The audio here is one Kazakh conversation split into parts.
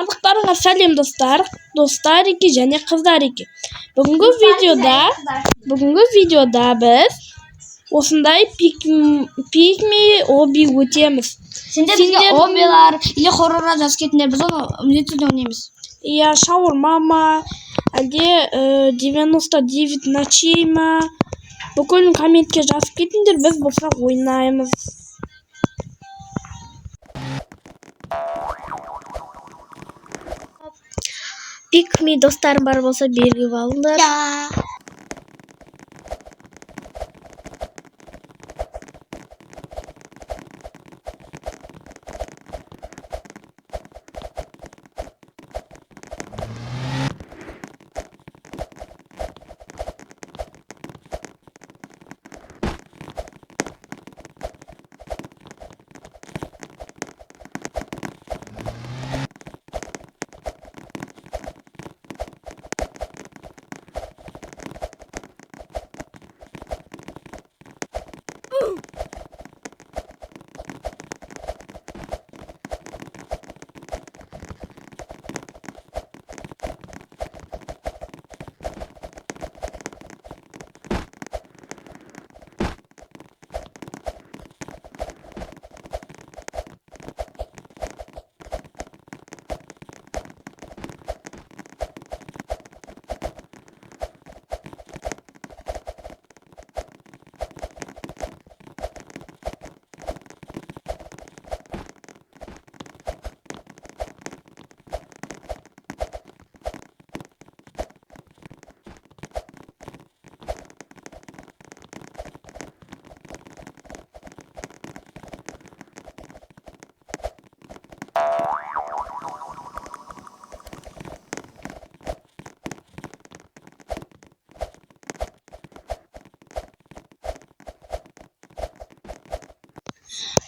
Барлықтарыңа сәлем достар. Достар еке және қыздар еке. Бүгінгі видеода біз осындай пикми оби өтеміз. Сендер бізге обилар или хоррорға жазып кетіңдер, біз оны міндетті түрде ойнаймыз. Иә, шаурма әлде 99 ночей ма? Бүкіл комментке жазып кетіңдер, біз болсақ ойнаймыз. Пикми достарым бар болса белгілеп алыңдар.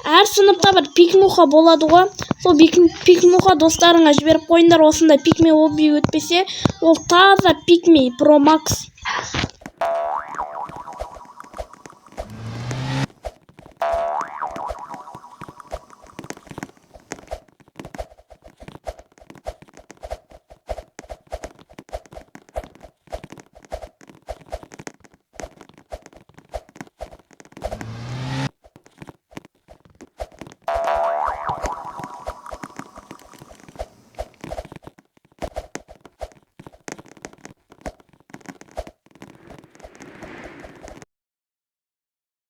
Әр сыныпта бір пикмуха болады ғой. Сол пикмуха достарыңа жіберіп қойыңдар. Осындай пикми оби өтпесе, ол таза пикми про макс.